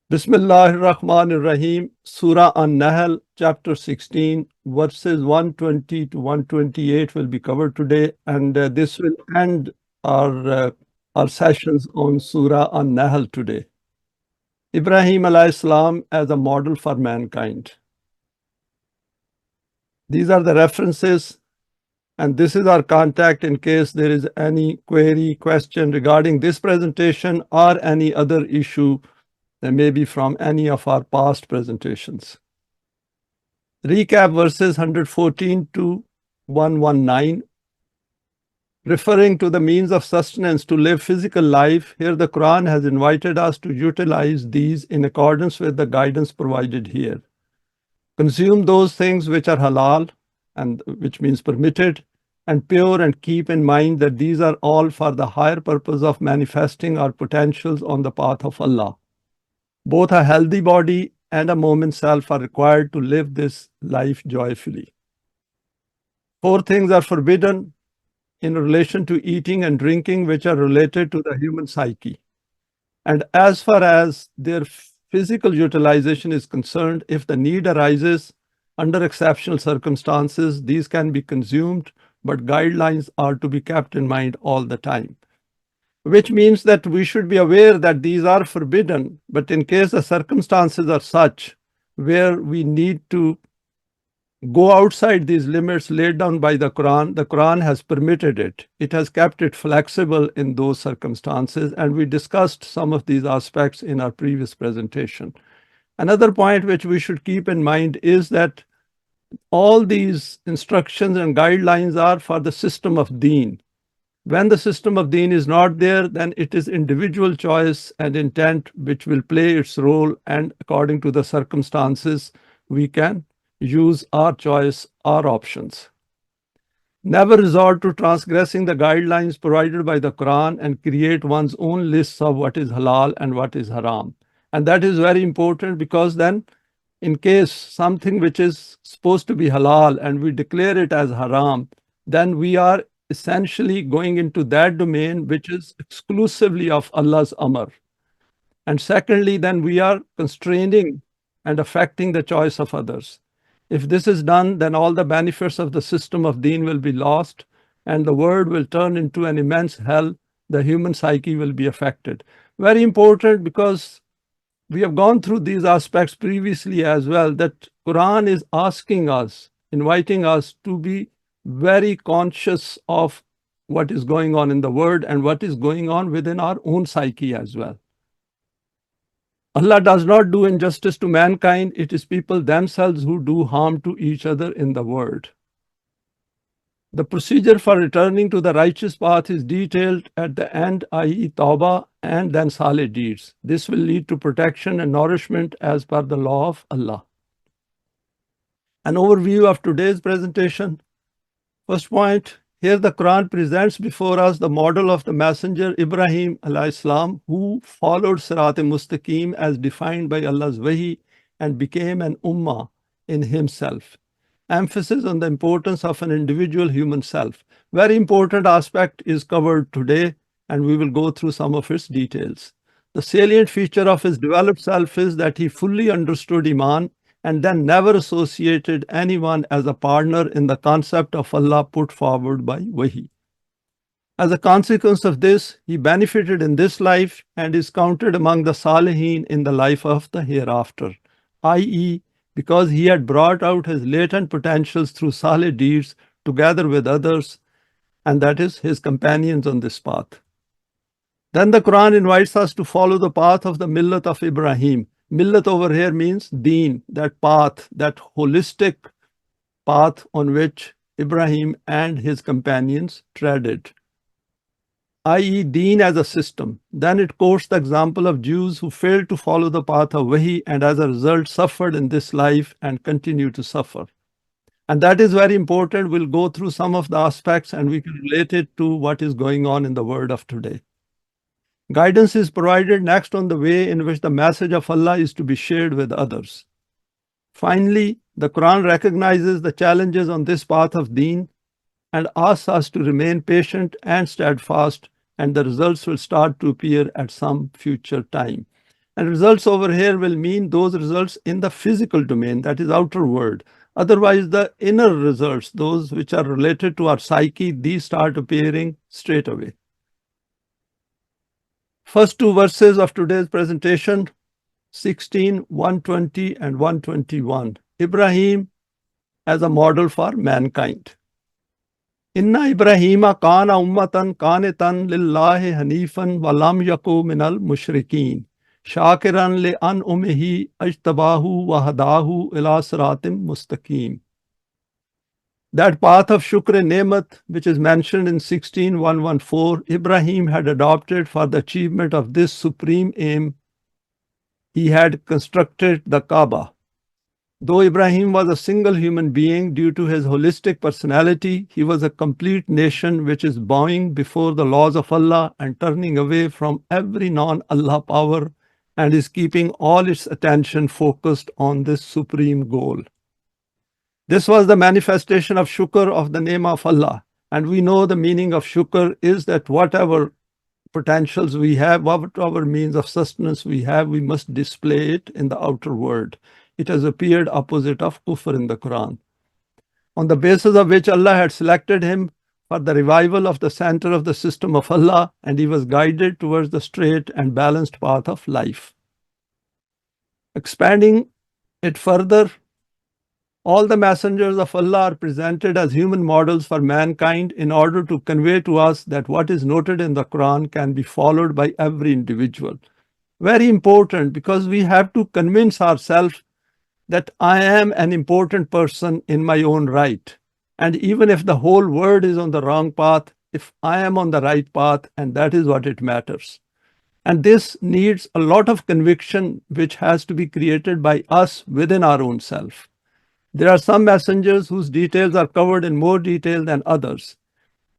Bismillahir-Rahmanir-Rahim, Surah An-Nahl, chapter 16, verses 120 to 128 will be covered today, and this will end our sessions on Surah An-Nahl today. Ibrahim alayhi salam as a model for mankind. These are the references, and this is our contact in case there is any query, question regarding this presentation or any other issue that may be from any of our past presentations. Recap verses 114 to 119. Referring to the means of sustenance to live physical life, here the Quran has invited us to utilize these in accordance with the guidance provided here. Consume those things which are halal, and which means permitted, and pure, and keep in mind that these are all for the higher purpose of manifesting our potentials on the path of Allah. Both a healthy body and a moment self are required to live this life joyfully. 4 things are forbidden in relation to eating and drinking, which are related to the human psyche. And as far as their physical utilization is concerned, if the need arises under exceptional circumstances, these can be consumed, but guidelines are to be kept in mind all the time. Which means that we should be aware that these are forbidden, but in case the circumstances are such where we need to go outside these limits laid down by the Quran has permitted it. It has kept it flexible in those circumstances, and we discussed some of these aspects in our previous presentation. Another point which we should keep in mind is that all these instructions and guidelines are for the system of Deen. When the system of Deen is not there, then it is individual choice and intent which will play its role, and according to the circumstances, we can use our choice, our options. Never resort to transgressing the guidelines provided by the Quran and create one's own lists of what is halal and what is haram. And that is very important, because then in case something which is supposed to be halal and we declare it as haram, then we are essentially going into that domain which is exclusively of Allah's amr. And secondly, then we are constraining and affecting the choice of others. If this is done, then all the benefits of the system of Deen will be lost, and the world will turn into an immense hell. The human psyche will be affected. Very important, because we have gone through these aspects previously as well, that Quran is asking us, inviting us to be very conscious of what is going on in the world and what is going on within our own psyche as well. Allah does not do injustice to mankind. It is people themselves who do harm to each other in the world. The procedure for returning to the righteous path is detailed at the end, i.e. Tawbah and then Saleh deeds. This will lead to protection and nourishment as per the law of Allah. An overview of today's presentation. First point, here the Quran presents before us the model of the messenger Ibrahim alayhi salam, who followed Siraat Mustaqeem as defined by Allah's Wahi and became an Ummah in himself. Emphasis on the importance of an individual human self. Very important aspect is covered today, and we will go through some of its details. The salient feature of his developed self is that he fully understood Eimaan and then never associated anyone as a partner in the concept of Allah put forward by Wahi. As a consequence of this, he benefited in this life and is counted among the Saleheen in the life of the hereafter, i.e., because he had brought out his latent potentials through Saleh deeds together with others, and that is his companions on this path. Then the Quran invites us to follow the path of the Millat of Ibraheem. Millat over here means Deen, that path, that holistic path on which Ibrahim and his companions treaded, i.e. Deen as a system. Then it quotes the example of Jews who failed to follow the path of Wahi and as a result suffered in this life and continue to suffer. And that is very important. We'll go through some of the aspects and we can relate it to what is going on in the world of today. Guidance is provided next on the way in which the message of Allah is to be shared with others. Finally, the Quran recognizes the challenges on this path of Deen and asks us to remain patient and steadfast, and the results will start to appear at some future time. And results over here will mean those results in the physical domain, that is outer world. Otherwise, the inner results, those which are related to our psyche, these start appearing straight away. First two verses of today's presentation, 16, 120 and 121. Ibrahim as a model for mankind. Inna Ibrahima kana ummatan qanitan lillahi hanifan wa lam yaku minal mushrikeen. Shakiran li an'umihi ajtabahu wa hadahu ila siratim mustaqeem. That path of shukr nemat, which is mentioned in 16:114, Ibrahim had adopted for the achievement of this supreme aim. He had constructed the Kaaba. Though Ibrahim was a single human being, due to his holistic personality, he was a complete nation which is bowing before the laws of Allah and turning away from every non-Allah power, and is keeping all its attention focused on this supreme goal. This was the manifestation of shukr of the name of Allah. And we know the meaning of shukr is that whatever potentials we have, whatever means of sustenance we have, we must display it in the outer world. It has appeared opposite of kufr in the Quran, on the basis of which Allah had selected him for the revival of the center of the system of Allah, and he was guided towards the straight and balanced path of life. Expanding it further, all the messengers of Allah are presented as human models for mankind in order to convey to us that what is noted in the Quran can be followed by every individual. Very important, because we have to convince ourselves that I am an important person in my own right. And even if the whole world is on the wrong path, if I am on the right path, and that is what it matters. And this needs a lot of conviction, which has to be created by us within our own self. There are some messengers whose details are covered in more detail than others.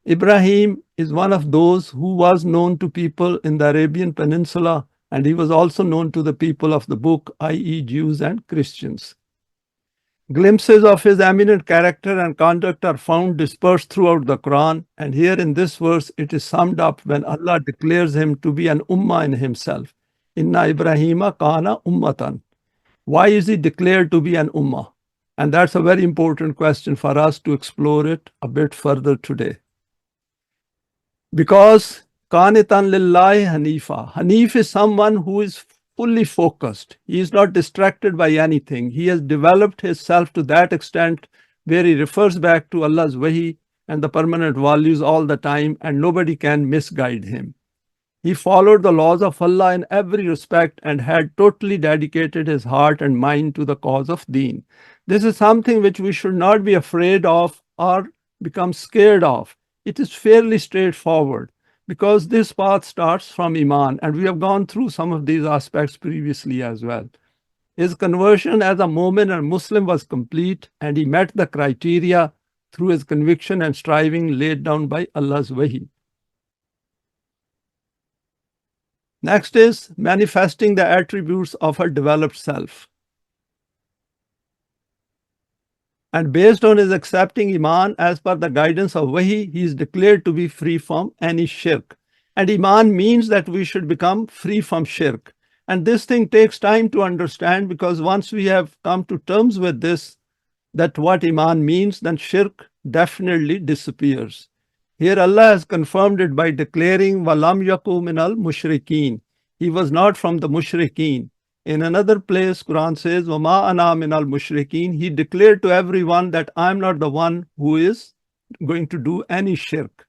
Ibrahim is one of those who was known to people in the Arabian Peninsula, and he was also known to the people of the book, i.e. Jews and Christians. Glimpses of his eminent character and conduct are found dispersed throughout the Quran, and here in this verse it is summed up when Allah declares him to be an ummah in himself. Inna Ibrahima kana ummatan. Why is he declared to be an ummah? And that's a very important question for us to explore it a bit further today. Because Qanitan lillahi hanifa. Hanif is someone who is fully focused. He is not distracted by anything. He has developed himself to that extent where he refers back to Allah's Wahi and the permanent values all the time, and nobody can misguide him. He followed the laws of Allah in every respect and had totally dedicated his heart and mind to the cause of Deen. This is something which we should not be afraid of or become scared of. It is fairly straightforward, because this path starts from Eimaan, and we have gone through some of these aspects previously as well. His conversion as a Mu'min and Muslim was complete, and he met the criteria through his conviction and striving laid down by Allah's Wahi. Next is manifesting the attributes of her developed self. And based on his accepting Eimaan as per the guidance of Wahi, he is declared to be free from any shirk. And Eimaan means that we should become free from shirk. And this thing takes time to understand, because once we have come to terms with this, that what Eimaan means, then shirk definitely disappears. Here Allah has confirmed it by declaring, وَلَمْ يَكُوا مِنَ الْمُشْرِكِينَ. He was not from the mushrikeen. In another place, Quran says, وَمَا أَنَا مِنَ الْمُشْرِكِينَ. He declared to everyone that I am not the one who is going to do any shirk.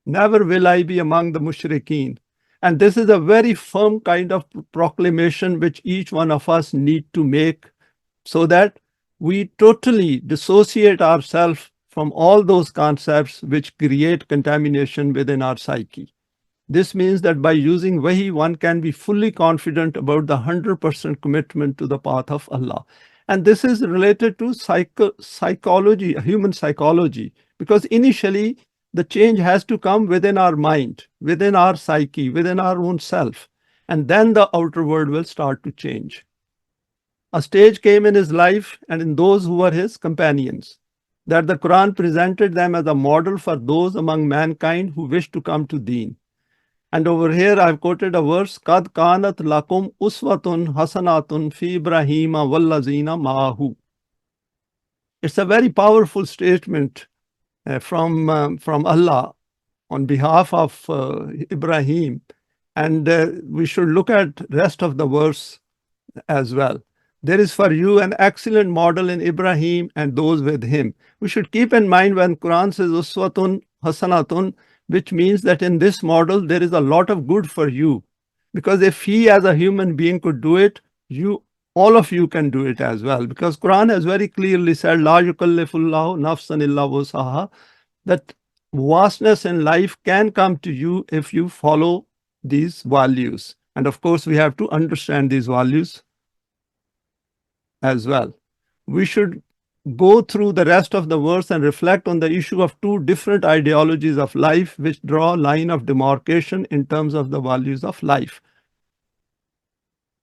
Never will I be among the mushrikeen. And this is a very firm kind of proclamation which each one of us need to make, so that we totally dissociate ourselves from all those concepts which create contamination within our psyche. This means that by using Wahi, one can be fully confident about the 100% commitment to the path of Allah. And this is related to psychology, human psychology, because initially the change has to come within our mind, within our psyche, within our own self, and then the outer world will start to change. A stage came in his life and in those who were his companions, that the Quran presented them as a model for those among mankind who wish to come to Deen. And over here, I've quoted a verse, Qad kanat lakum uswatun hasanatun fi Ibrahima wallazina ma'ahu. It's a very powerful statement from Allah on behalf of Ibrahim. And we should look at rest of the verse as well. There is for you an excellent model in Ibrahim and those with him. We should keep in mind when Quran says uswatun hasanatun, which means that in this model there is a lot of good for you. Because if he as a human being could do it, all of you can do it as well. Because Quran has very clearly said, La yukallifullahu nafsan illa wusaha, that vastness in life can come to you if you follow these values. And of course, we have to understand these values as well. We should go through the rest of the verse and reflect on the issue of two different ideologies of life which draw a line of demarcation in terms of the values of life.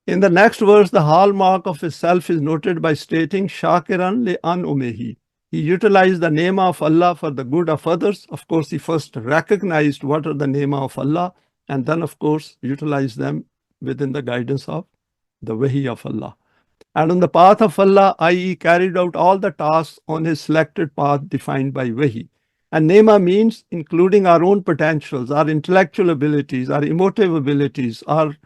In the next verse, the hallmark of his self is noted by stating, Shakiran li an-umehi. He utilized the name of Allah for the good of others. Of course, he first recognized what are the name of Allah, and then, of course, utilized them within the guidance of the Wahi of Allah. And on the path of Allah, i.e., carried out all the tasks on his selected path defined by Wahi. And Nema means including our own potentials, our intellectual abilities, our emotive abilities, our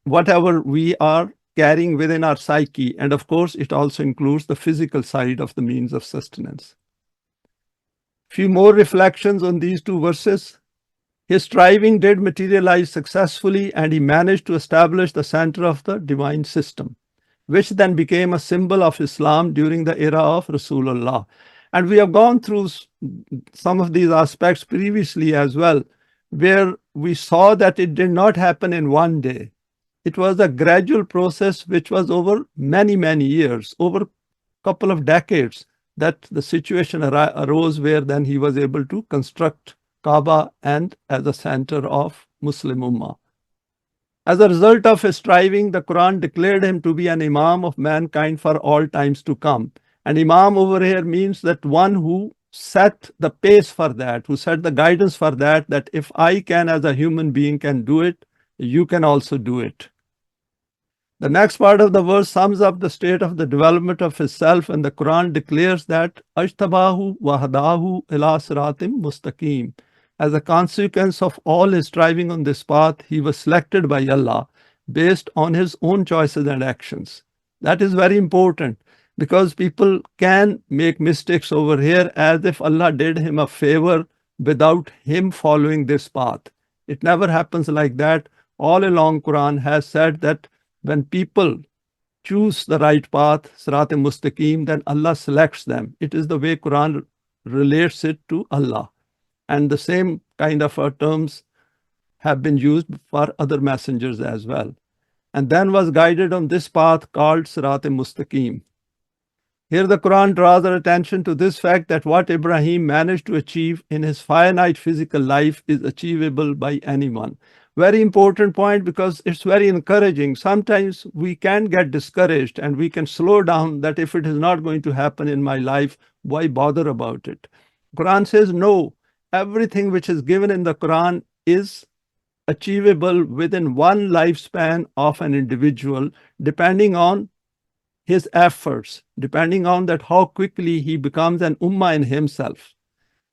whatever we are carrying within our psyche. And of course, it also includes the physical side of the means of sustenance. Few more reflections on these two verses. His striving did materialize successfully, and he managed to establish the center of the divine system, which then became a symbol of Islam during the era of Rasulullah. And we have gone through some of these aspects previously as well, where we saw that it did not happen in one day. It was a gradual process which was over many, many years, over a couple of decades, that the situation arose where then he was able to construct Kaaba and as a center of Muslim Ummah. As a result of his striving, the Quran declared him to be an Imam of mankind for all times to come. And Imam over here means that one who set the pace for that, who set the guidance for that, that if I can as a human being can do it, you can also do it. The next part of the verse sums up the state of the development of his self, and the Quran declares that Ajtabahu wahdahu ila Siratim Mustaqeem. As a consequence of all his striving on this path, he was selected by Allah based on his own choices and actions. That is very important, because people can make mistakes over here as if Allah did him a favor without him following this path. It never happens like that. All along Quran has said that when people choose the right path, Siraat Mustaqeem, then Allah selects them. It is the way Quran relates it to Allah. And the same kind of terms have been used for other messengers as well. And then was guided on this path called Siraat Mustaqeem. Here the Quran draws our attention to this fact that what Ibrahim managed to achieve in his finite physical life is achievable by anyone. Very important point, because it's very encouraging. Sometimes we can get discouraged and we can slow down, that if it is not going to happen in my life, why bother about it? Quran says no. Everything which is given in the Quran is achievable within one lifespan of an individual, depending on his efforts, depending on that how quickly he becomes an ummah in himself.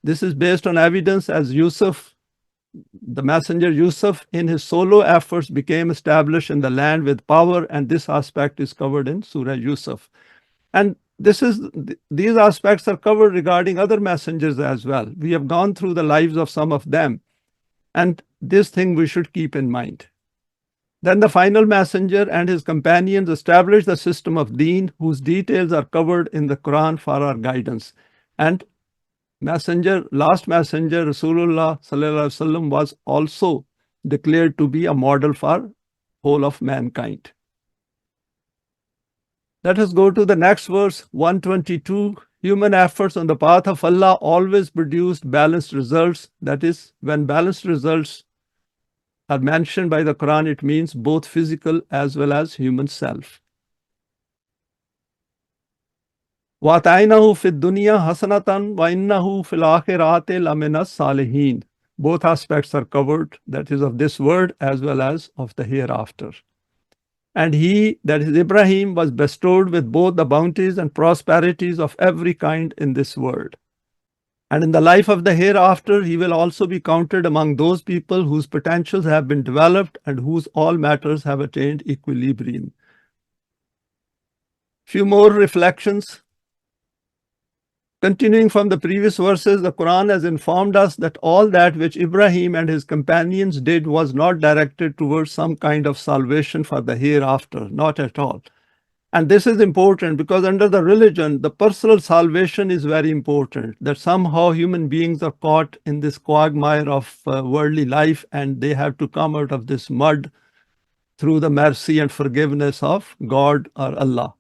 This is based on evidence, as Yusuf, the messenger Yusuf, in his solo efforts became established in the land with power, and this aspect is covered in Surah Yusuf. And these aspects are covered regarding other messengers as well. We have gone through the lives of some of them, and this thing we should keep in mind. Then the final messenger and his companions established the system of Deen, whose details are covered in the Quran for our guidance. And last messenger, Rasulullah sallallahu alaihi wasallam, was also declared to be a model for whole of mankind. Let us go to the next verse, 122. Human efforts on the path of Allah always produced balanced results. That is, when balanced results are mentioned by the Quran, it means both physical as well as human self. وَأَتَيْنَاهُ فِي الدُّنْيَا حَسَنَةً وَإِنَّهُ فِي الْآخِرَةِ لَمِنَ الصَّالِحِينَ. Both aspects are covered, that is, of this world as well as of the hereafter. And he, that is Ibrahim, was bestowed with both the bounties and prosperities of every kind in this world. And in the life of the hereafter, he will also be counted among those people whose potentials have been developed and whose all matters have attained equilibrium. Few more reflections. Continuing from the previous verses, the Quran has informed us that all that which Ibrahim and his companions did was not directed towards some kind of salvation for the hereafter, not at all. And this is important because under the religion, the personal salvation is very important, that somehow human beings are caught in this quagmire of worldly life and they have to come out of this mud through the mercy and forgiveness of God or Allah.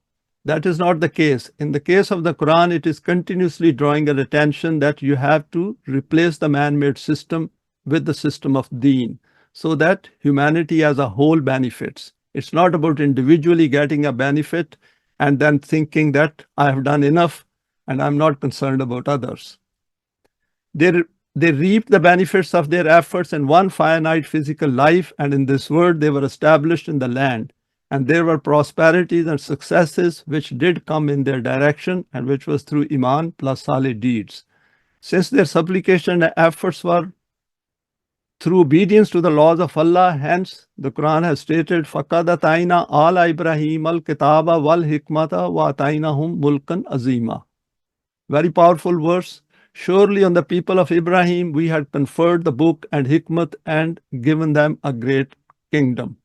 That is not the case. In the case of the Quran, it is continuously drawing an attention that you have to replace the man-made system with the system of Deen so that humanity as a whole benefits. It's not about individually getting a benefit and then thinking that I have done enough and I'm not concerned about others. They reaped the benefits of their efforts in one finite physical life, and in this world they were established in the land. And there were prosperities and successes which did come in their direction and which was through Eimaan plus Saleh deeds. Since their supplication and efforts were through obedience to the laws of Allah, hence the Quran has stated, فَقَدْ أَتَيْنَا آلَ إِبْرَاهِيمَ الْكِتَابَ وَالْحِكْمَةَ وَأَتَيْنَاهُمْ مُلْكًا عَظِيمًا. Very powerful verse. Surely on the people of Ibrahim we had conferred the book and hikmat and given them a great kingdom.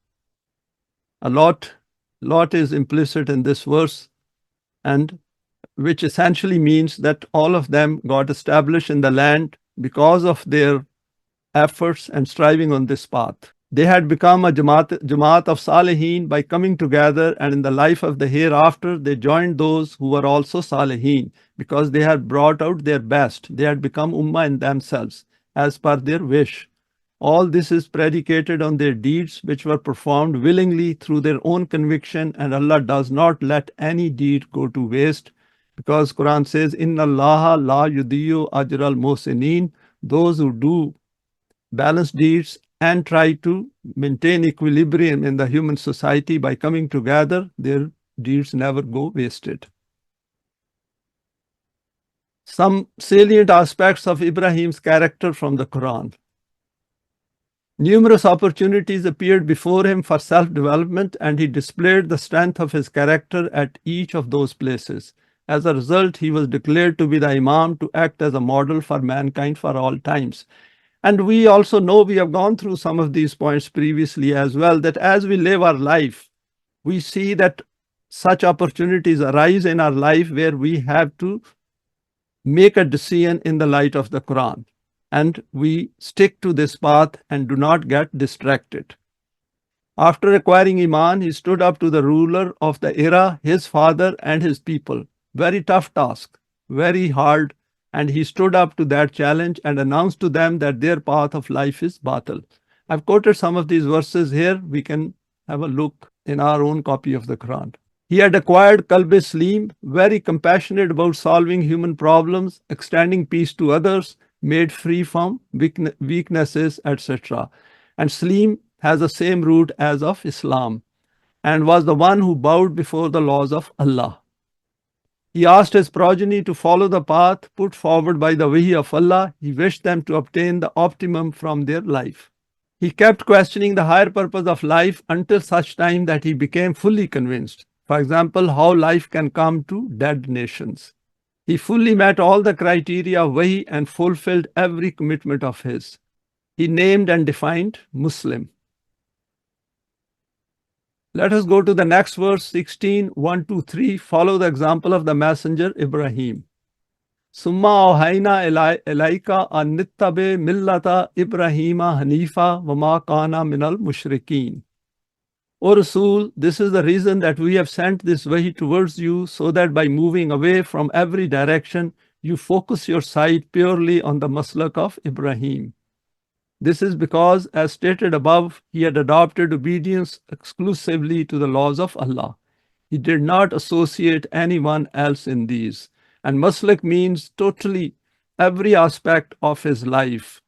A lot is implicit in this verse, and which essentially means that all of them got established in the land because of their efforts and striving on this path. They had become a Jamaat of Saleheen by coming together, and in the life of the hereafter, they joined those who were also Saleheen because they had brought out their best. They had become Ummah in themselves as per their wish. All this is predicated on their deeds which were performed willingly through their own conviction, and Allah does not let any deed go to waste because Quran says, Inna Allaha la yudiyu ajral muhsinin. Those who do balanced deeds and try to maintain equilibrium in the human society by coming together, their deeds never go wasted. Some salient aspects of Ibrahim's character from the Quran. Numerous opportunities appeared before him for self-development, and he displayed the strength of his character at each of those places. As a result, he was declared to be the Imam to act as a model for mankind for all times. And we also know, we have gone through some of these points previously as well, that as we live our life, we see that such opportunities arise in our life where we have to make a decision in the light of the Quran. And we stick to this path and do not get distracted. After acquiring Iman, he stood up to the ruler of the era, his father and his people. Very tough task, very hard. And he stood up to that challenge and announced to them that their path of life is batil. I've quoted some of these verses here. We can have a look in our own copy of the Quran. He had acquired Qalb-e-Salim, very compassionate about solving human problems, extending peace to others, made free from weaknesses, etc. And Salim has the same root as of Islam and was the one who bowed before the laws of Allah. He asked his progeny to follow the path put forward by the Wahi of Allah. He wished them to obtain the optimum from their life. He kept questioning the higher purpose of life until such time that he became fully convinced. For example, how life can come to dead nations. He fully met all the criteria of Wahi and fulfilled every commitment of his. He named and defined Muslim. Let us go to the next verse, 16, 1 to 3. Follow the example of the messenger Ibrahim. Summa awhayna ilayka an nittabi millata Ibrahima hanifa wa ma kana minal mushrikeen. O Rasool, this is the reason that we have sent this Wahi towards you, so that by moving away from every direction, you focus your sight purely on the maslak of Ibrahim. This is because, as stated above, he had adopted obedience exclusively to the laws of Allah. He did not associate anyone else in these. And maslak means totally every aspect of his life,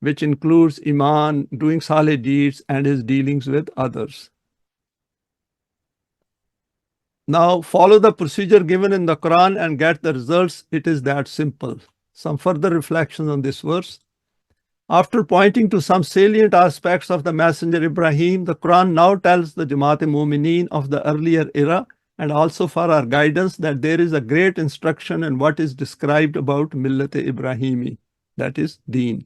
which includes Eimaan, doing Saleh deeds, and his dealings with others. Now, follow the procedure given in the Quran and get the results. It is that simple. Some further reflections on this verse. After pointing to some salient aspects of the Messenger Ibrahim, the Quran now tells the Jamaat-e-Mu'mineen of the earlier era and also for our guidance that there is a great instruction in what is described about Millat of Ibraheem, that is Deen.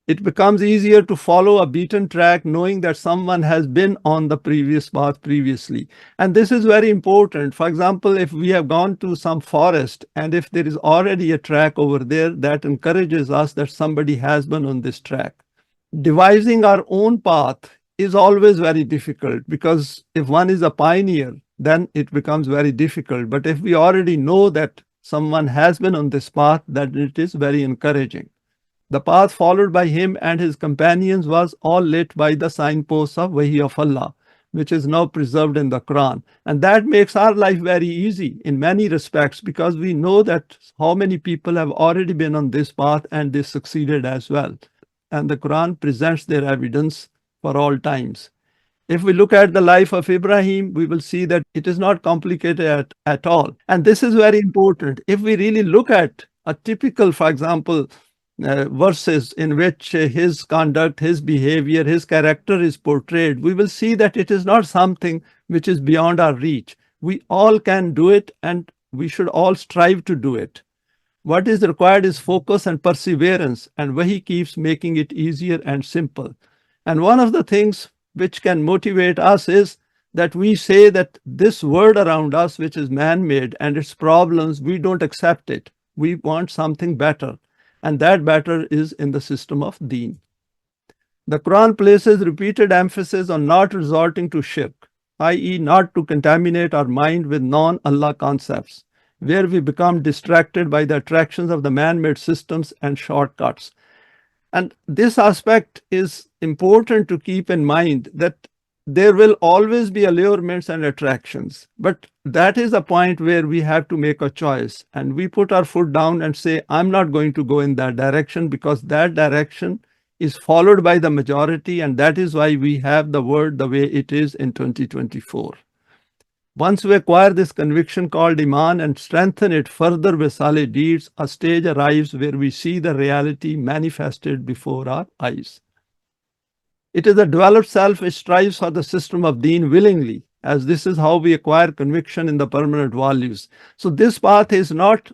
It becomes easier to follow a beaten track knowing that someone has been on the previous path previously. And this is very important. For example, if we have gone to some forest and if there is already a track over there, that encourages us that somebody has been on this track. Devising our own path is always very difficult because if one is a pioneer, then it becomes very difficult. But if we already know that someone has been on this path, then it is very encouraging. The path followed by him and his companions was all lit by the signposts of Wahi of Allah, which is now preserved in the Quran. And that makes our life very easy in many respects because we know that how many people have already been on this path and they succeeded as well. And the Quran presents their evidence for all times. If we look at the life of Ibrahim, we will see that it is not complicated at all. And this is very important. If we really look at a typical, for example, verses in which his conduct, his behavior, his character is portrayed, we will see that it is not something which is beyond our reach. We all can do it and we should all strive to do it. What is required is focus and perseverance, and Wahi keeps making it easier and simple. And one of the things which can motivate us is that we say that this world around us, which is man-made and its problems, we don't accept it. We want something better. And that better is in the system of Deen. The Quran places repeated emphasis on not resorting to shirk, i.e. not to contaminate our mind with non-Allah concepts, where we become distracted by the attractions of the man-made systems and shortcuts. And this aspect is important to keep in mind, that there will always be allurements and attractions, but that is a point where we have to make a choice and we put our foot down and say, I'm not going to go in that direction because that direction is followed by the majority, and that is why we have the world the way it is in 2024. Once we acquire this conviction called Eimaan and strengthen it further with Saleh deeds, a stage arrives where we see the reality manifested before our eyes. It is the developed self which strives for the system of Deen willingly, as this is how we acquire conviction in the permanent values. So this path is not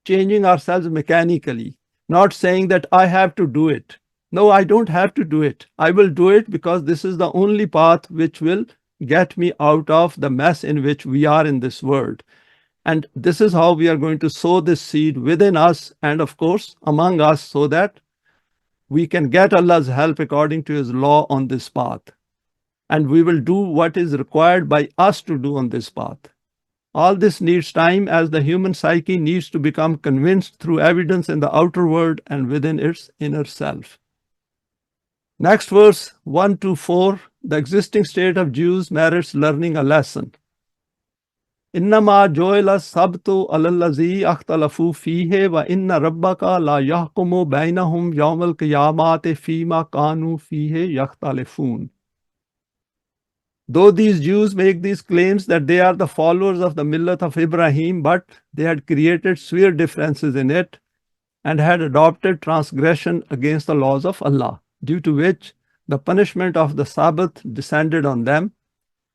changing ourselves mechanically, not saying that I have to do it. No, I don't have to do it. I will do it because this is the only path which will get me out of the mess in which we are in this world. And this is how we are going to sow this seed within us and of course among us, so that we can get Allah's help according to his law on this path. And we will do what is required by us to do on this path. All this needs time, as the human psyche needs to become convinced through evidence in the outer world and within its inner self. Next verse 1 to 4, the existing state of Jews merits learning a lesson. إنما جعل السبت على الذي اختلفوا فيه وإن ربك لا يحكم بينهم يوم القيامة فيما كانوا فيه يختلفون. Though these Jews make these claims that they are the followers of the Millat of Ibrahim, but they had created severe differences in it and had adopted transgression against the laws of Allah, due to which the punishment of the Sabbath descended on them.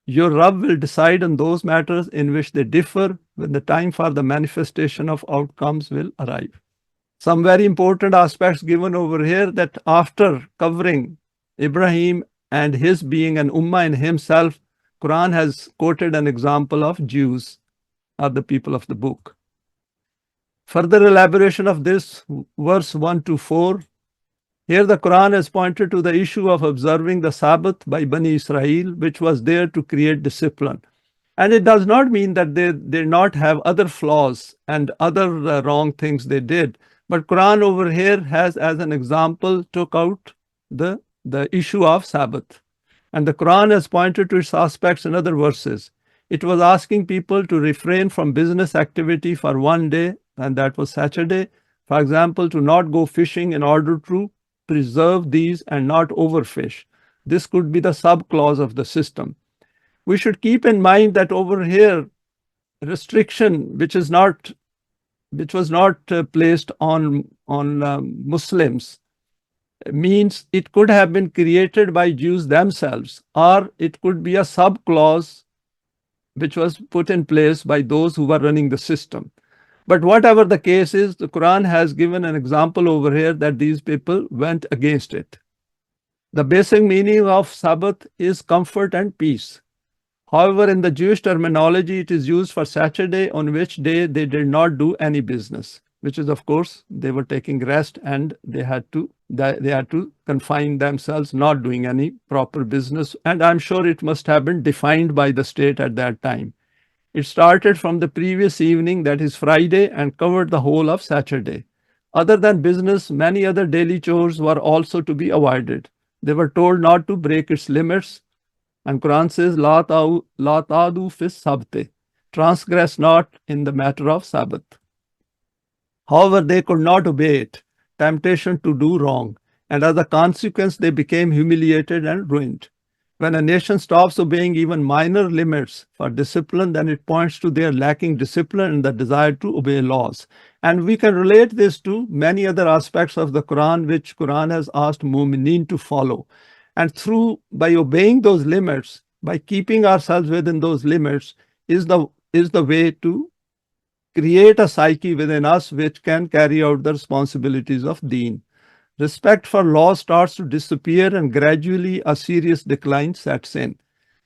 Your Rabb will decide on those matters in which they differ when the time for the manifestation of outcomes will arrive. Some very important aspects given over here, that after covering Ibrahim and his being an Ummah in himself, Quran has quoted an example of Jews, or the people of the book. Further elaboration of this, verse 1 to 4. Here the Quran has pointed to the issue of observing the Sabbath by Bani Israel, which was there to create discipline. And it does not mean that they did not have other flaws and other wrong things they did. But Quran over here has, as an example, took out the issue of Sabbath. And the Quran has pointed to its aspects in other verses. It was asking people to refrain from business activity for one day, and that was Saturday. For example, to not go fishing in order to preserve these and not overfish. This could be the sub-clause of the system. We should keep in mind that over here, restriction which was not placed on Muslims means it could have been created by Jews themselves, or it could be a sub-clause which was put in place by those who were running the system. But whatever the case is, the Quran has given an example over here that these people went against it. The basic meaning of Sabbath is comfort and peace. However, in the Jewish terminology, it is used for Saturday, on which day they did not do any business, which is, of course, they were taking rest and they had to confine themselves, not doing any proper business. And I'm sure it must have been defined by the state at that time. It started from the previous evening, that is Friday, and covered the whole of Saturday. Other than business, many other daily chores were also to be avoided. They were told not to break its limits. And Quran says, La ta'du fis sabte, transgress not in the matter of Sabbath. However, they could not obey it, temptation to do wrong, and as a consequence, they became humiliated and ruined. When a nation stops obeying even minor limits for discipline, then it points to their lacking discipline and the desire to obey laws. And we can relate this to many other aspects of the Quran, which Quran has asked mu'mineen to follow. And by obeying those limits, by keeping ourselves within those limits, is the way to create a psyche within us which can carry out the responsibilities of Deen. Respect for law starts to disappear and gradually a serious decline sets in.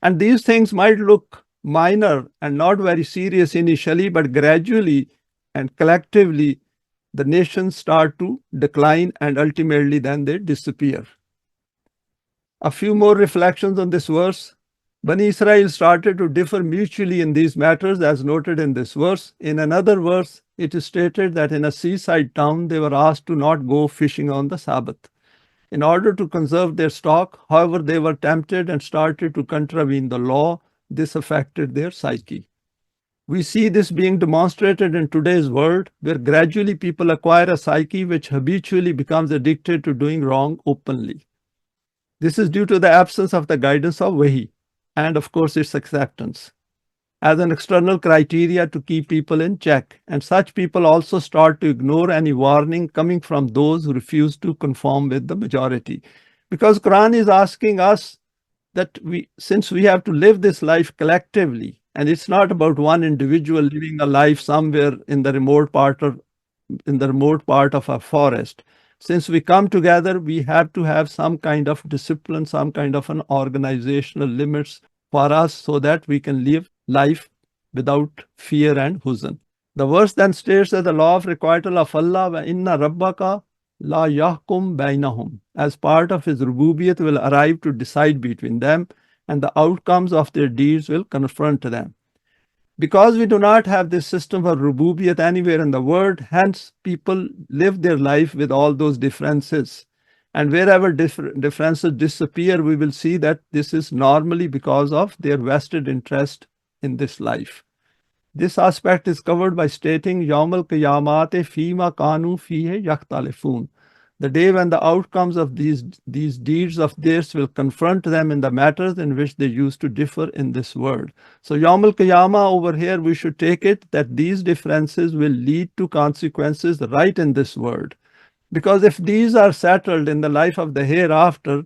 And these things might look minor and not very serious initially, but gradually and collectively, the nations start to decline and ultimately then they disappear. A few more reflections on this verse. Bani Israel started to differ mutually in these matters as noted in this verse. In another verse, it is stated that in a seaside town, they were asked to not go fishing on the Sabbath. In order to conserve their stock, however, they were tempted and started to contravene the law. This affected their psyche. We see this being demonstrated in today's world, where gradually people acquire a psyche which habitually becomes addicted to doing wrong openly. This is due to the absence of the guidance of Wahi and, of course, its acceptance as an external criteria to keep people in check. And such people also start to ignore any warning coming from those who refuse to conform with the majority. Because Quran is asking us that since we have to live this life collectively, and it's not about one individual living a life somewhere in the remote part of a forest. Since we come together, we have to have some kind of discipline, some kind of an organizational limits for us so that we can live life without fear and huzn. The verse then states that the law of requital of Allah, wa inna rabbaka la yahkum bainahum, as part of his rububiyat, will arrive to decide between them, and the outcomes of their deeds will confront them. Because we do not have this system of rububiyat anywhere in the world, hence people live their life with all those differences. And wherever differences disappear, we will see that this is normally because of their vested interest in this life. This aspect is covered by stating, Yawm al-Qiyamate fima kanu fihe yakhtalifun. The day when the outcomes of these deeds of theirs will confront them in the matters in which they used to differ in this world. So Yawm al-Qiyamah over here, we should take it that these differences will lead to consequences right in this world. Because if these are settled in the life of the hereafter,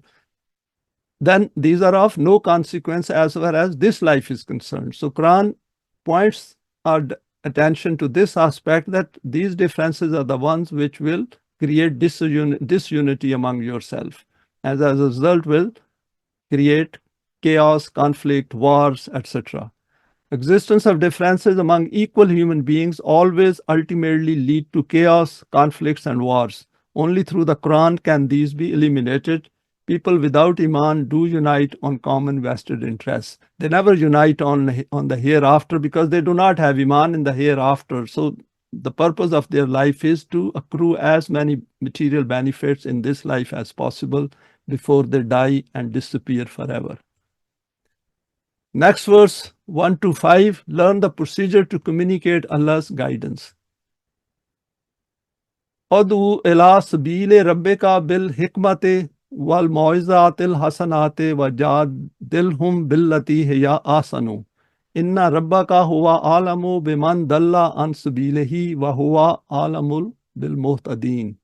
then these are of no consequence as far as this life is concerned. So Quran points our attention to this aspect, that these differences are the ones which will create disunity among yourself, as a result will create chaos, conflict, wars, etc. Existence of differences among equal human beings always ultimately lead to chaos, conflicts, and wars. Only through the Quran can these be eliminated. People without Eimaan do unite on common vested interests. They never unite on the hereafter because they do not have Eimaan in the hereafter. So the purpose of their life is to accrue as many material benefits in this life as possible before they die and disappear forever. Next verse 1 to 5, learn the procedure to communicate Allah's guidance. Udu ila sabile rabbika bil hikmati wal mau'izatil hasanati wa jadilhum billati hiya asanu. Inna rabbaka huwa alamu biman dalla an sabilihi wa huwa alamul bil muhtadin.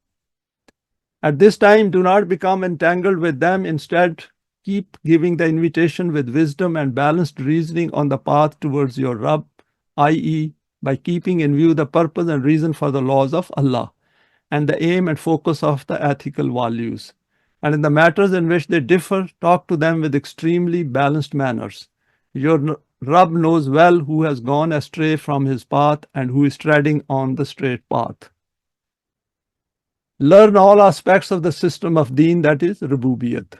At this time, do not become entangled with them. Instead, keep giving the invitation with wisdom and balanced reasoning on the path towards your Rabb, i.e., by keeping in view the purpose and reason for the laws of Allah and the aim and focus of the ethical values. And in the matters in which they differ, talk to them with extremely balanced manners. Your Rabb knows well who has gone astray from his path and who is treading on the straight path. Learn all aspects of the system of Deen, that is, Rububiyat.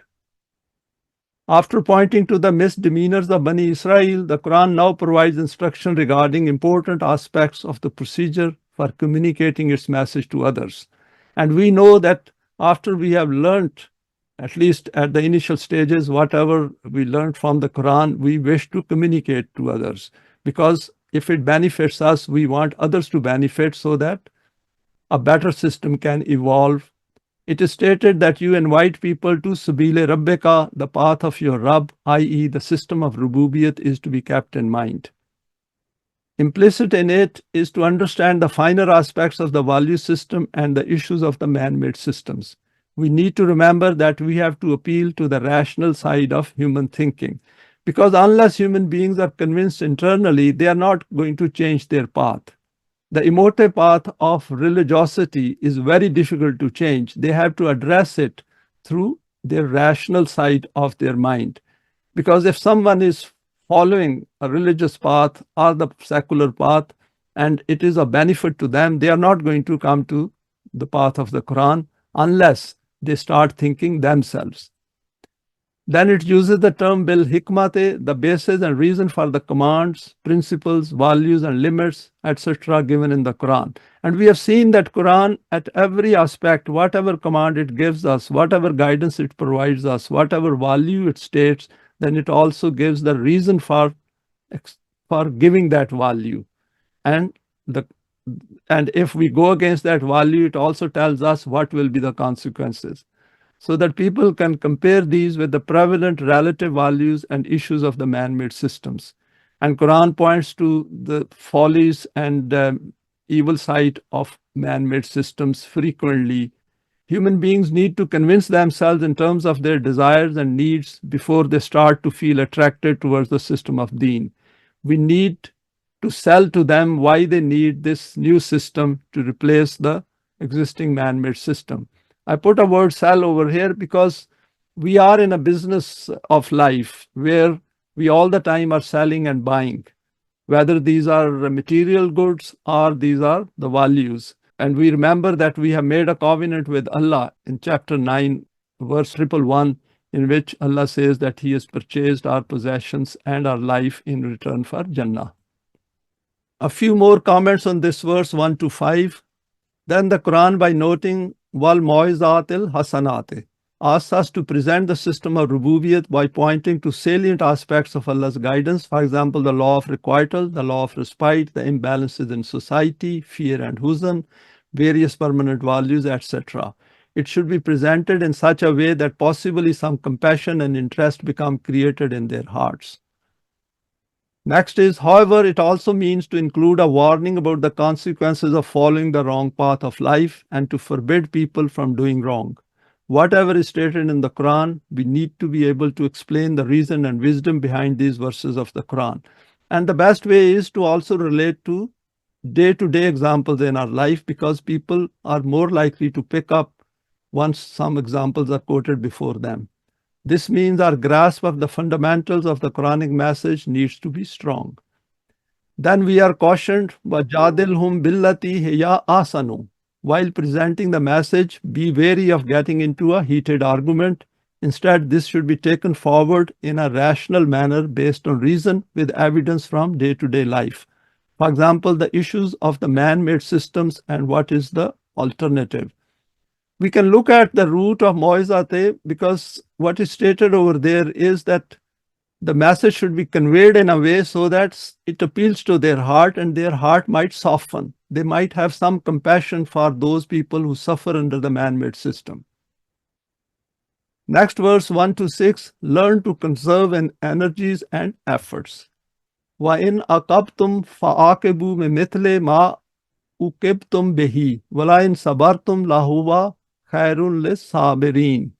After pointing to the misdemeanors of Bani Israel, the Quran now provides instruction regarding important aspects of the procedure for communicating its message to others. And we know that after we have learnt, at least at the initial stages, whatever we learned from the Quran, we wish to communicate to others. Because if it benefits us, we want others to benefit so that a better system can evolve. It is stated that you invite people to Sabile Rabbika, the path of your Rabb, i.e., the system of Rububiyat is to be kept in mind. Implicit in it is to understand the finer aspects of the value system and the issues of the man-made systems. We need to remember that we have to appeal to the rational side of human thinking, because unless human beings are convinced internally, they are not going to change their path. The emotive path of religiosity is very difficult to change. They have to address it through their rational side of their mind. Because if someone is following a religious path or the secular path and it is a benefit to them, they are not going to come to the path of the Quran unless they start thinking themselves. Then it uses the term bil hikmate, the basis and reason for the commands, principles, values, and limits, etc. given in the Quran. And we have seen that Quran at every aspect, whatever command it gives us, whatever guidance it provides us, whatever value it states, then it also gives the reason for giving that value. And if we go against that value, it also tells us what will be the consequences, so that people can compare these with the prevalent relative values and issues of the man-made systems. And Quran points to the follies and evil side of man-made systems frequently. Human beings need to convince themselves in terms of their desires and needs before they start to feel attracted towards the system of Deen. We need to sell to them why they need this new system to replace the existing man-made system. I put a word sell over here because we are in a business of life where we all the time are selling and buying, whether these are material goods or these are the values. And we remember that we have made a covenant with Allah in chapter 9, verse 111, in which Allah says that He has purchased our possessions and our life in return for Jannah. A few more comments on this verse 1 to 5. Then the Quran, by noting wal mau'izatil hasanati, asks us to present the system of Rububiyat by pointing to salient aspects of Allah's guidance, for example, the law of requital, the law of respite, the imbalances in society, fear and huzn, various permanent values, etc. It should be presented in such a way that possibly some compassion and interest become created in their hearts. Next is, however, it also means to include a warning about the consequences of following the wrong path of life and to forbid people from doing wrong. Whatever is stated in the Quran, we need to be able to explain the reason and wisdom behind these verses of the Quran. And the best way is to also relate to day-to-day examples in our life, because people are more likely to pick up once some examples are quoted before them. This means our grasp of the fundamentals of the Quranic message needs to be strong. Then we are cautioned, وَجَادِلْهُمْ بِالَّتِي هِيَ أَحْسَنُ. While presenting the message, be wary of getting into a heated argument. Instead, this should be taken forward in a rational manner based on reason with evidence from day-to-day life. For example, the issues of the man-made systems and what is the alternative. We can look at the root of Moizate, because what is stated over there is that the message should be conveyed in a way so that it appeals to their heart and their heart might soften. they might have some compassion for those people who suffer under the man-made system. Next verse 1 to 6, learn to conserve in energies and efforts. وَإِنْ أَقَبْتُمْ فَآقِبُوا بِمِثْلِ مَا أُوقِبْتُمْ بِهِ وَلَئِنْ صَبَرْتُمْ لَهُوَ خَيْرٌ لِلصَّابِرِينَ.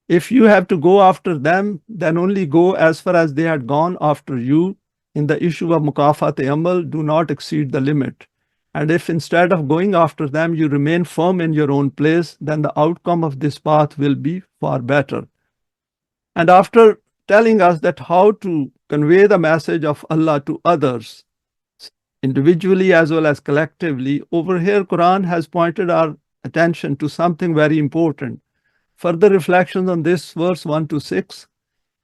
If you have to go after them, then only go as far as they had gone after you. In the issue of mukafat-e-amal, do not exceed the limit. And if instead of going after them, you remain firm in your own place, then the outcome of this path will be far better. And after telling us that how to convey the message of Allah to others, individually as well as collectively, over here Quran has pointed our attention to something very important. Further reflections on this verse 1 to 6.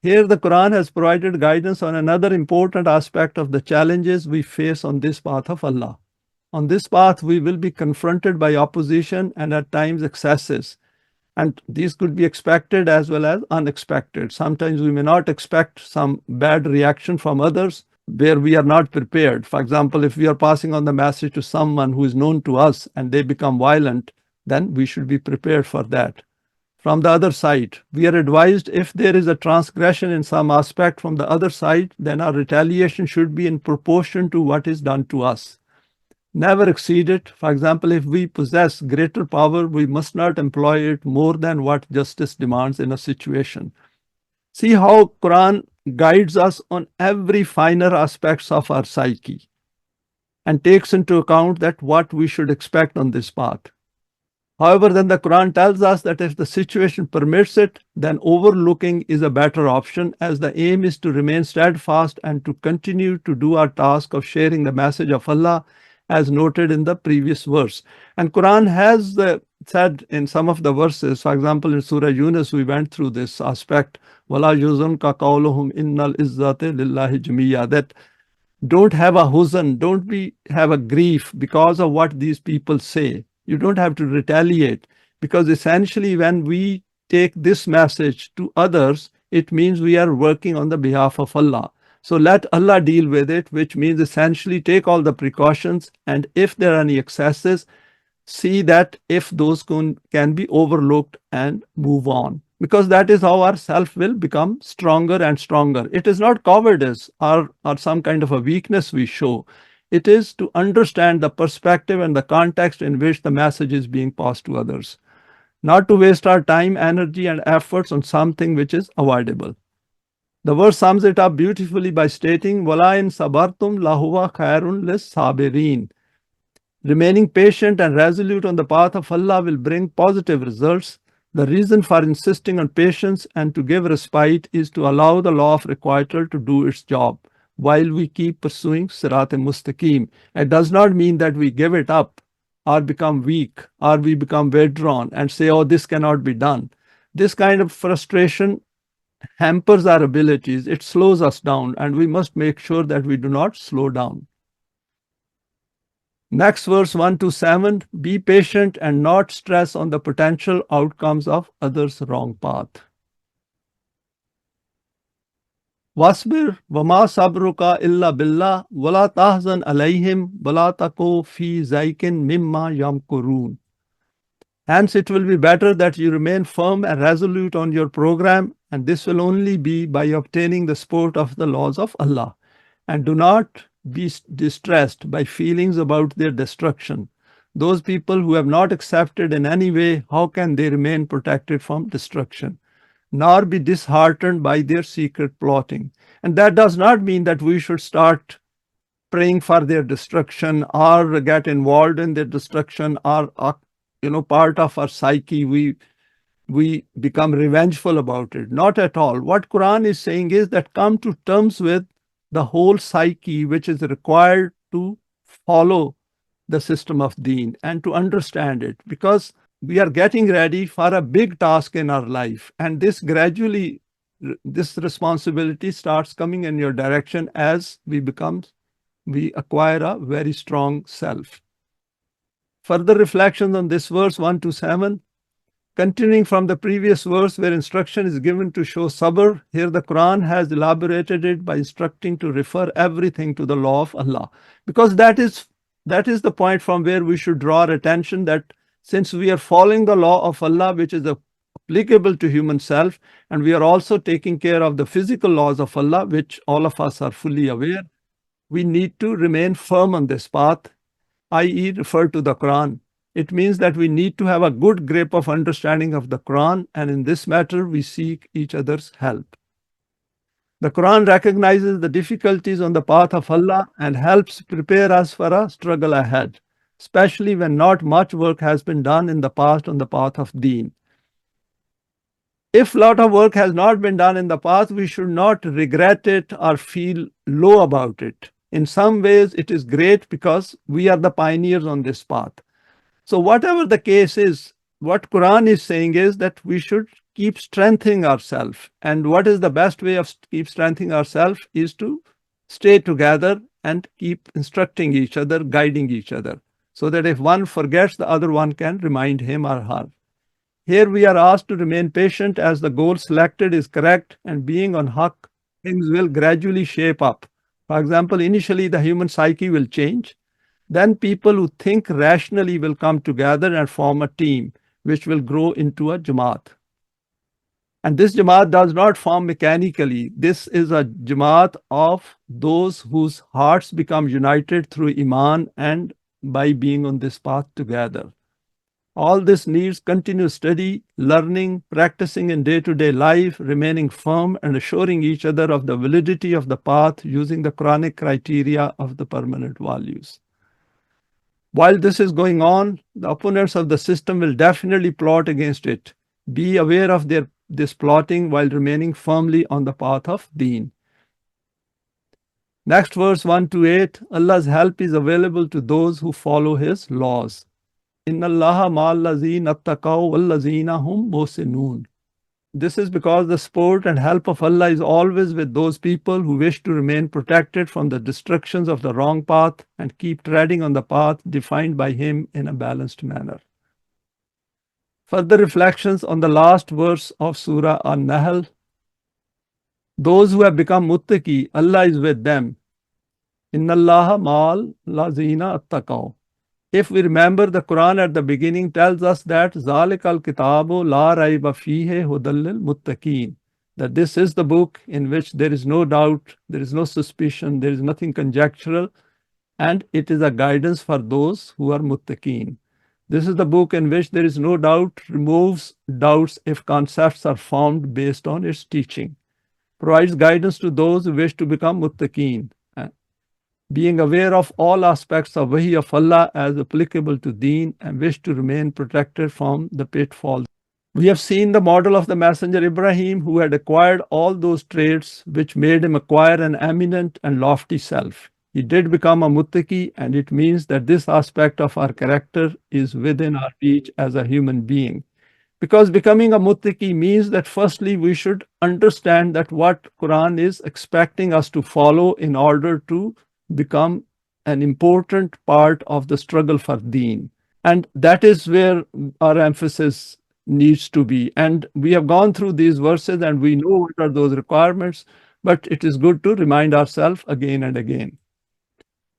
Here the Quran has provided guidance on another important aspect of the challenges we face on this path of Allah. On this path, we will be confronted by opposition and at times excesses. And these could be expected as well as unexpected. Sometimes we may not expect some bad reaction from others where we are not prepared. For example, if we are passing on the message to someone who is known to us and they become violent, then we should be prepared for that. From the other side, we are advised if there is a transgression in some aspect from the other side, then our retaliation should be in proportion to what is done to us. Never exceed it. For example, if we possess greater power, we must not employ it more than what justice demands in a situation. See how Quran guides us on every finer aspects of our psyche and takes into account that what we should expect on this path. However, then the Quran tells us that if the situation permits it, then overlooking is a better option, as the aim is to remain steadfast and to continue to do our task of sharing the message of Allah, as noted in the previous verse. And Quran has said in some of the verses, for example, in Surah Yunus, we went through this aspect, وَلَا يُزُنْكَ قَوْلُهُمْ إِنَّ الْإِزَّةِ لِلَّهِ جَمِيعًا, that don't have a huzn, don't have a grief because of what these people say. You don't have to retaliate, because essentially when we take this message to others, it means we are working on the behalf of Allah. So let Allah deal with it, which means essentially take all the precautions, and if there are any excesses, see that if those can be overlooked and move on, because that is how our self will become stronger and stronger. It is not cowardice or some kind of a weakness we show. It is to understand the perspective and the context in which the message is being passed to others, not to waste our time, energy, and efforts on something which is avoidable. The verse sums it up beautifully by stating, وَلَا إِن صَبَرْتُمْ لَهُوَ خَيْرٌ لِلصَّابِرِينَ. Remaining patient and resolute on the path of Allah will bring positive results. The reason for insisting on patience and to give respite is to allow the law of requital to do its job while we keep pursuing Siraat Mustaqeem. It does not mean that we give it up or become weak or we become withdrawn and say, oh, this cannot be done. This kind of frustration hampers our abilities. It slows us down, and we must make sure that we do not slow down. Next verse 1 to 7, be patient and not stress on the potential outcomes of others' wrong path. Wasbir wama sabruka illa billah wala tahzan alayhim wala taku fi zaikin mimma yamkurun. Hence, it will be better that you remain firm and resolute on your program, and this will only be by obtaining the support of the laws of Allah. And do not be distressed by feelings about their destruction. Those people who have not accepted in any way, how can they remain protected from destruction? Nor be disheartened by their secret plotting. And that does not mean that we should start praying for their destruction or get involved in their destruction, or part of our psyche, we become revengeful about it. Not at all. What Quran is saying is that come to terms with the whole psyche which is required to follow the system of Deen and to understand it, because we are getting ready for a big task in our life, and this responsibility starts coming in your direction as we acquire a very strong self. Further reflections on this verse 1 to 7. Continuing from the previous verse where instruction is given to show sabr, here the Quran has elaborated it by instructing to refer everything to the law of Allah, because that is That is the point from where we should draw our attention, that since we are following the law of Allah, which is applicable to human self, and we are also taking care of the physical laws of Allah, which all of us are fully aware, we need to remain firm on this path, i.e. refer to the Quran. It means that we need to have a good grip of understanding of the Quran, and in this matter, we seek each other's help. The Quran recognizes the difficulties on the path of Allah and helps prepare us for a struggle ahead, especially when not much work has been done in the past on the path of Deen. If a lot of work has not been done in the past, we should not regret it or feel low about it. In some ways, it is great because we are the pioneers on this path. So whatever the case is, what Quran is saying is that we should keep strengthening ourselves. And what is the best way of keep strengthening ourselves is to stay together and keep instructing each other, guiding each other, so that if one forgets, the other one can remind him or her. Here we are asked to remain patient as the goal selected is correct, and being on haqq, things will gradually shape up. For example, initially the human psyche will change. Then people who think rationally will come together and form a team, which will grow into a Jamaat. And this Jamaat does not form mechanically. This is a Jamaat of those whose hearts become united through Eimaan and by being on this path together. All this needs continuous study, learning, practicing in day-to-day life, remaining firm and assuring each other of the validity of the path using the Quranic criteria of the permanent values. While this is going on, the opponents of the system will definitely plot against it. Be aware of this plotting while remaining firmly on the path of Deen. Next verse 128, Allah's help is available to those who follow His laws. Inna Allaha ma'al lazina attaqaw wal lazina hum muhsinun. This is because the support and help of Allah is always with those people who wish to remain protected from the destructions of the wrong path and keep treading on the path defined by Him in a balanced manner. Further reflections on the last verse of Surah An-Nahl. Those who have become muttaqi, Allah is with them. Inna Allaha ma'al lazina attaqaw. If we remember, the Quran at the beginning tells us that Zalikal Kitabu la raiba fihi hudal lil muttaqin, that this is the book in which there is no doubt, there is no suspicion, there is nothing conjectural, and it is a guidance for those who are muttaqin. This is the book in which there is no doubt, removes doubts if concepts are formed based on its teaching, provides guidance to those who wish to become muttaqin, being aware of all aspects of Wahi of Allah as applicable to Deen and wish to remain protected from the pitfalls. We have seen the model of the messenger Ibrahim, who had acquired all those traits which made him acquire an eminent and lofty self. He did become a muttaqi, and it means that this aspect of our character is within our reach as a human being. Because becoming a muttaqi means that firstly we should understand that what Quran is expecting us to follow in order to become an important part of the struggle for Deen. And that is where our emphasis needs to be. And we have gone through these verses and we know what are those requirements, but it is good to remind ourselves again and again.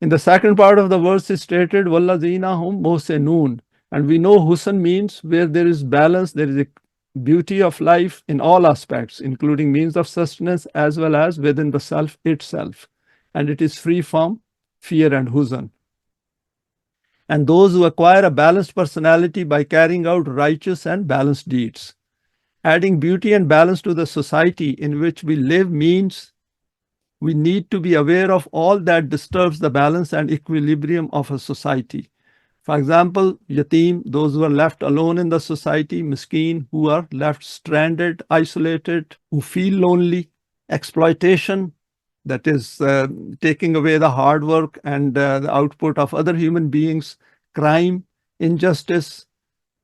In the second part of the verse is stated, وَالَّذِينَ هُمْ مُحْسِنُونَ. And we know husn means where there is balance, there is a beauty of life in all aspects, including means of sustenance as well as within the self itself. And it is free from fear and huzn. And those who acquire a balanced personality by carrying out righteous and balanced deeds. Adding beauty and balance to the society in which we live means we need to be aware of all that disturbs the balance and equilibrium of a society. For example, yatim, those who are left alone in the society, miskeen, who are left stranded, isolated, who feel lonely, exploitation, that is taking away the hard work and the output of other human beings, crime, injustice,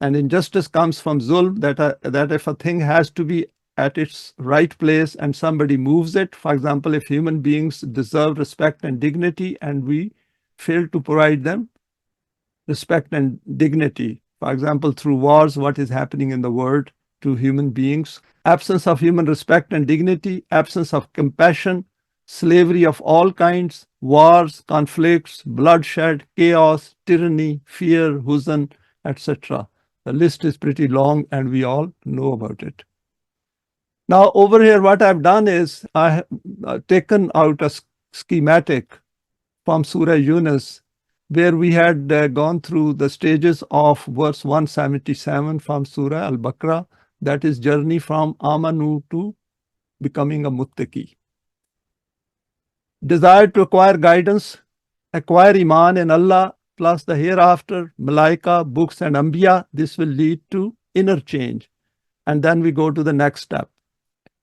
and injustice comes from zulm, that if a thing has to be at its right place and somebody moves it, for example, if human beings deserve respect and dignity and we fail to provide them respect and dignity, for example, through wars, what is happening in the world to human beings, absence of human respect and dignity, absence of compassion, slavery of all kinds, wars, conflicts, bloodshed, chaos, tyranny, fear, huzn, etc. The list is pretty long and we all know about it. Now over here what I've done is I have taken out a schematic from Surah Yunus where we had gone through the stages of verse 177 from Surah Al-Baqarah, that is journey from Amanu to becoming a Muttaqi. Desire to acquire guidance, acquire Iman in Allah plus the hereafter, Malaika, books and Anbiya, this will lead to inner change. And then we go to the next step.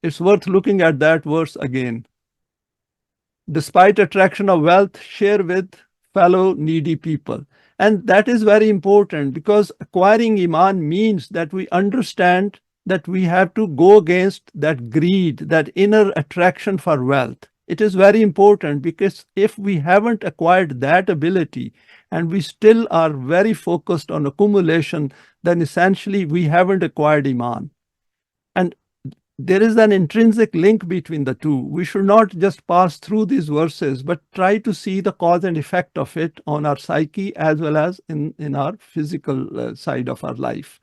It's worth looking at that verse again. Despite attraction of wealth, share with fellow needy people. And that is very important because acquiring Iman means that we understand that we have to go against that greed, that inner attraction for wealth. It is very important because if we haven't acquired that ability and we still are very focused on accumulation, then essentially we haven't acquired Iman. And there is an intrinsic link between the two. We should not just pass through these verses, but try to see the cause and effect of it on our psyche as well as in our physical side of our life.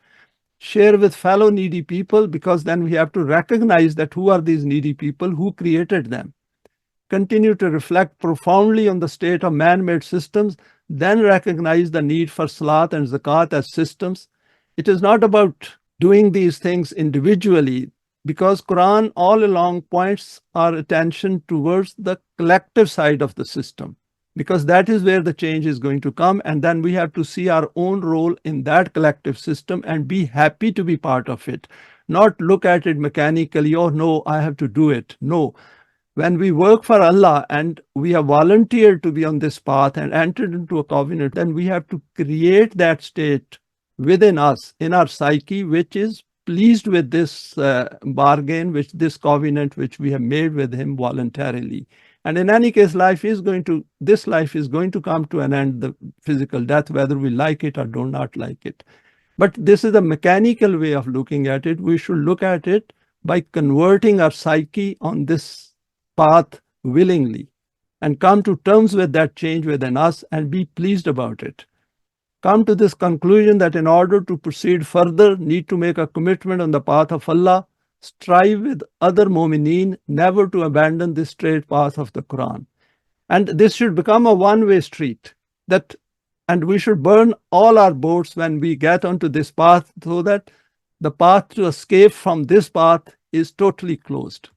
Share with fellow needy people because then we have to recognize that who are these needy people, who created them. Continue to reflect profoundly on the state of man-made systems, then recognize the need for Salat and Zakat as systems. It is not about doing these things individually, because Quran all along points our attention towards the collective side of the system, because that is where the change is going to come. And then we have to see our own role in that collective system and be happy to be part of it, not look at it mechanically, oh no, I have to do it. No. When we work for Allah and we have volunteered to be on this path and entered into a covenant, then we have to create that state within us, in our psyche, which is pleased with this bargain, this covenant which we have made with him voluntarily. And in any case, this life is going to come to an end, the physical death, whether we like it or do not like it. But this is a mechanical way of looking at it. We should look at it by converting our psyche on this path willingly and come to terms with that change within us and be pleased about it. Come to this conclusion that in order to proceed further, need to make a commitment on the path of Allah, strive with other mu'mineen never to abandon this straight path of the Quran. And this should become a one-way street, and we should burn all our boats when we get onto this path so that the path to escape from this path is totally closed.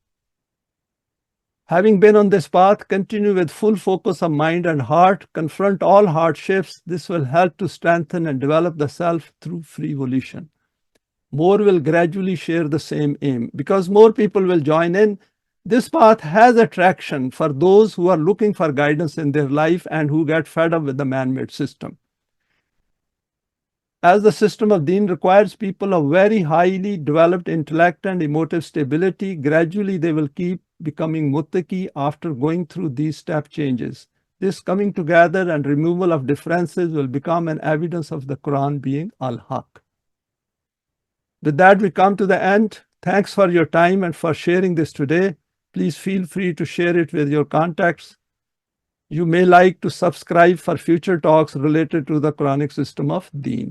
Having been on this path, continue with full focus of mind and heart, confront all hardships. This will help to strengthen and develop the self through free volition. More will gradually share the same aim because more people will join in. This path has attraction for those who are looking for guidance in their life and who get fed up with the man-made system. As the system of Deen requires people of very highly developed intellect and emotive stability, gradually they will keep becoming muttaqi after going through these step changes. This coming together and removal of differences will become an evidence of the Quran being al-Haq. With that, we come to the end. Thanks for your time and for sharing this today. Please feel free to share it with your contacts. You may like to subscribe for future talks related to the Quranic system of Deen.